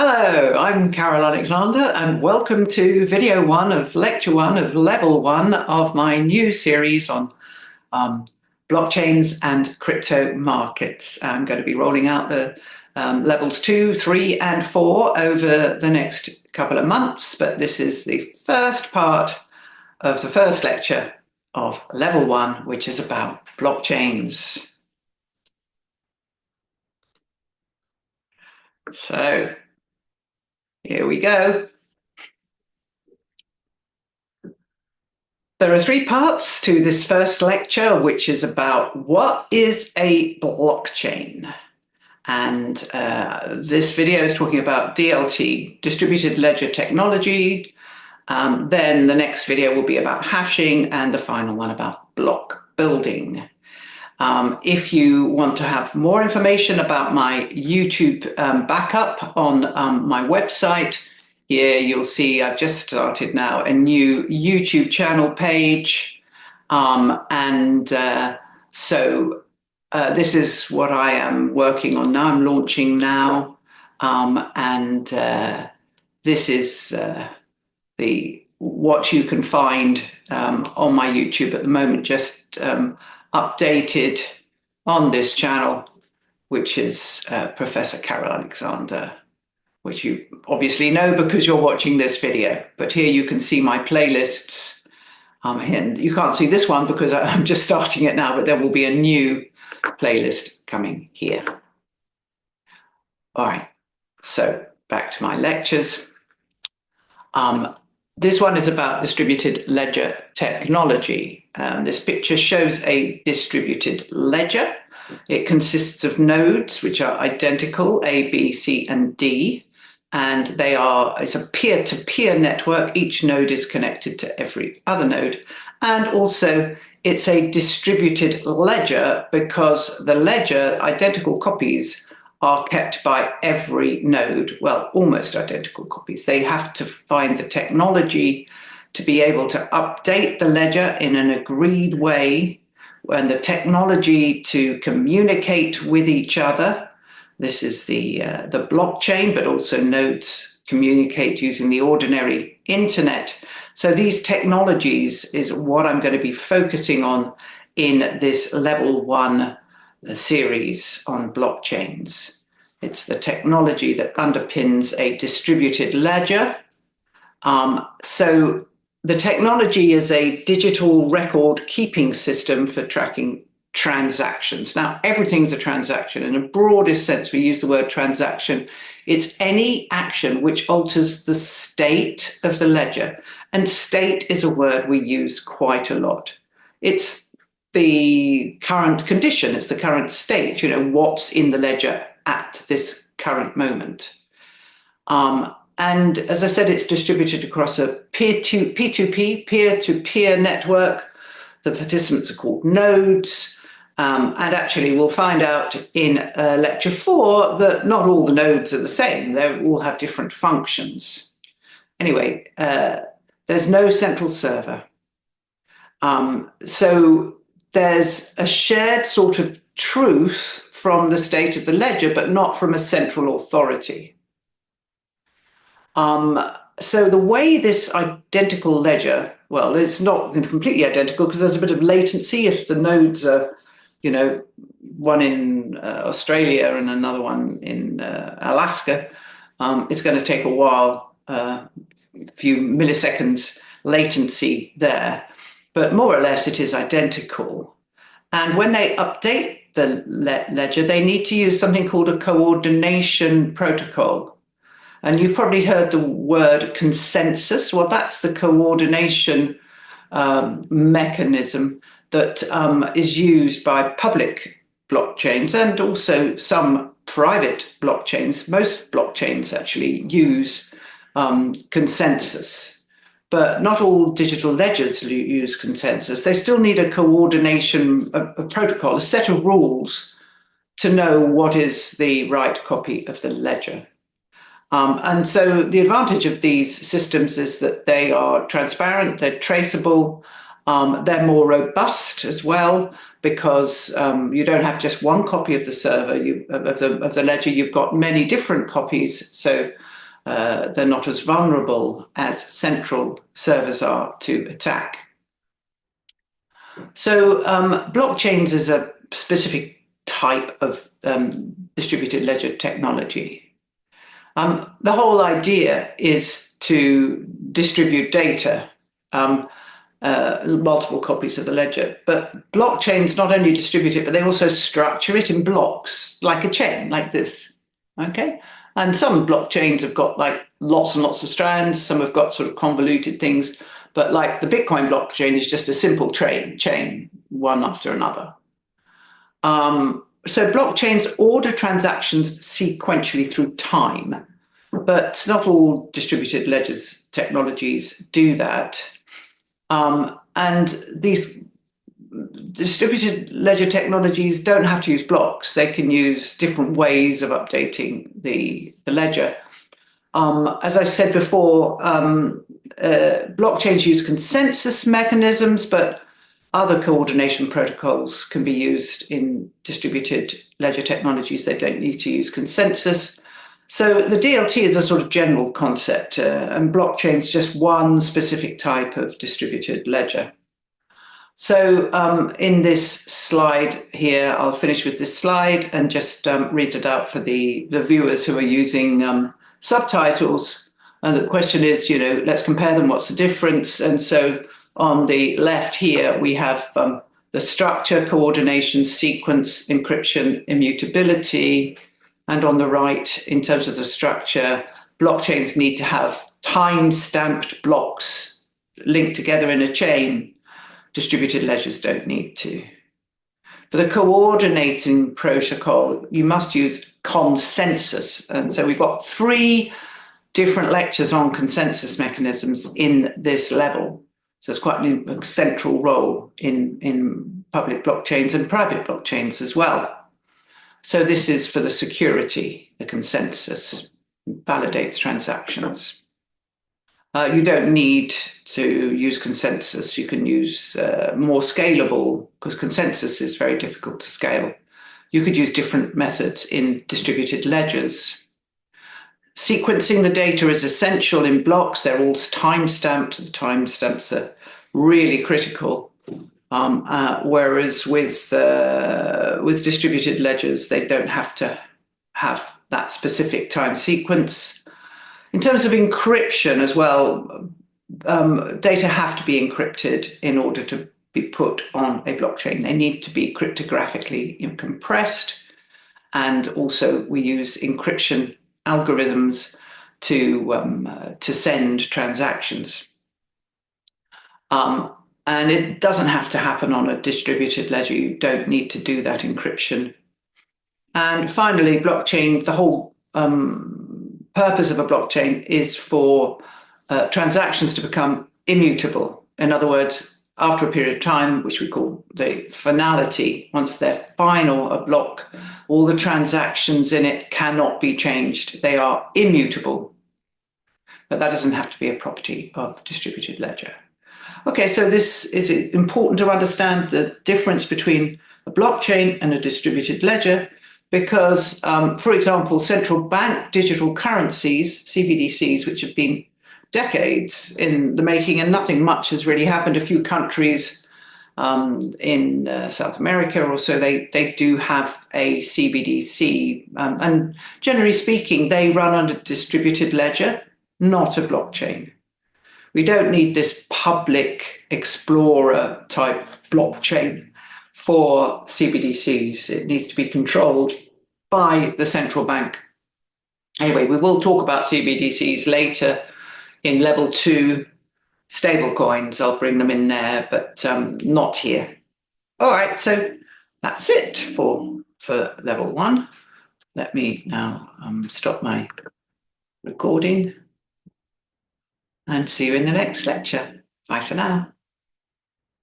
Hello, I'm Carol Alexander, and welcome to video one of lecture one of level one of my new series on blockchains and crypto markets. I'm going to be rolling out the levels 2, 3, and 4 over the next couple of months, but this is the first part of the first lecture of level 1, which is about blockchains. So here we go. There are 3 parts to this first lecture, which is about what is a blockchain. And this video is talking about DLT, distributed ledger technology. Then the next video will be about hashing, and the final one about block building. If you want to have more information about my YouTube backup on my website, here you'll see I've just started now a new YouTube channel page. This is what I am working on now. I'm launching now. This is what you can find on my YouTube at the moment, just updated on this channel, which is Professor Carol Alexander, which you obviously know because you're watching this video. But here you can see my playlists. And you can't see this one because I'm just starting it now, but there will be a new playlist coming here. All right, so back to my lectures. This one is about distributed ledger technology. This picture shows a distributed ledger. It consists of nodes which are identical, A, B, C, and D, and it's a peer-to-peer network. Each node is connected to every other node, and also it's a distributed ledger because the ledger, identical copies, are kept by every node, well, almost identical copies. They have to find the technology to be able to update the ledger in an agreed way, and the technology to communicate with each other. This is the blockchain, but also nodes communicate using the ordinary internet. So these technologies is what I'm going to be focusing on in this level 1 series on blockchains. It's the technology that underpins a distributed ledger. So the technology is a digital record keeping system for tracking transactions. Now, everything's a transaction. In a broadest sense, we use the word transaction. It's any action which alters the state of the ledger. And state is a word we use quite a lot. It's the current condition, it's the current state, what's in the ledger at this current moment. And as I said, it's distributed across a P2P, peer-to-peer network. The participants are called nodes. And actually, we'll find out in lecture 4 that not all the nodes are the same. They all have different functions. Anyway, there's no central server. So there's a shared sort of truth from the state of the ledger, but not from a central authority. So the way this identical ledger, well, it's not completely identical because there's a bit of latency if the nodes are, one in Australia and another one in Alaska. It's going to take a while, a few milliseconds latency there. But more or less it is identical. And when they update the ledger, they need to use something called a coordination protocol. And you've probably heard the word consensus. Well, that's the coordination mechanism that is used by public blockchains and also some private blockchains. Most blockchains actually use consensus. But not all digital ledgers use consensus. They still need a coordination, a protocol, a set of rules to know what is the right copy of the ledger. And so the advantage of these systems is that they are transparent, they're traceable, They're more robust as well because you don't have just one copy of the server of the ledger. You've got many different copies, so they're not as vulnerable as central servers are to attack. So blockchains is a specific type of distributed ledger technology. The whole idea is to distribute data, multiple copies of the ledger. But blockchains not only distribute it, but they also structure it in blocks, like a chain, like this. Okay? And some blockchains have got like lots and lots of strands. Some have got sort of convoluted things. But like the Bitcoin blockchain is just a simple chain, one after another. So blockchains order transactions sequentially through time, but not all distributed ledgers technologies do that. And these distributed ledger technologies don't have to use blocks. They can use different ways of updating the ledger. As I said before, blockchains use consensus mechanisms, but other coordination protocols can be used in distributed ledger technologies. They don't need to use consensus. So the DLT is a sort of general concept, and blockchain's just one specific type of distributed ledger. So in this slide here, I'll finish with this slide and just read it out for the viewers who are using subtitles. And the question is, let's compare them. What's the difference? And so on the left here, we have the structure, coordination, sequence, encryption, immutability. And on the right, in terms of the structure, blockchains need to have time-stamped blocks linked together in a chain. Distributed ledgers don't need to. For the coordinating protocol, you must use consensus. And so we've got 3 different lectures on consensus mechanisms in this level. So it's quite a central role in public blockchains and private blockchains as well. So this is for the security, the consensus validates transactions. You don't need to use consensus. You can use more scalable, because consensus is very difficult to scale. You could use different methods in distributed ledgers. Sequencing the data is essential in blocks. They're all time-stamped. The timestamps are really critical. Whereas with distributed ledgers, they don't have to have that specific time sequence. In terms of encryption as well, data have to be encrypted in order to be put on a blockchain. They need to be cryptographically compressed. And also we use encryption algorithms to send transactions. And it doesn't have to happen on a distributed ledger. You don't need to do that encryption. And finally, blockchain, the whole purpose of a blockchain is for transactions to become immutable. In other words, after a period of time, which we call the finality, once they're final, a block, all the transactions in it cannot be changed. They are immutable. But that doesn't have to be a property of distributed ledger. Okay, so this is important to understand the difference between a blockchain and a distributed ledger because, for example, central bank digital currencies, CBDCs, which have been decades in the making and nothing much has really happened. A few countries in South America or so, they do have a CBDC. And generally speaking, they run under distributed ledger, not a blockchain. We don't need this public explorer type blockchain for CBDCs. It needs to be controlled by the central bank. Anyway, we will talk about CBDCs later in level 2 stablecoins. I'll bring them in there, but not here. All right, so that's it for level 1. Let me now stop my recording and see you in the next lecture. Bye for now.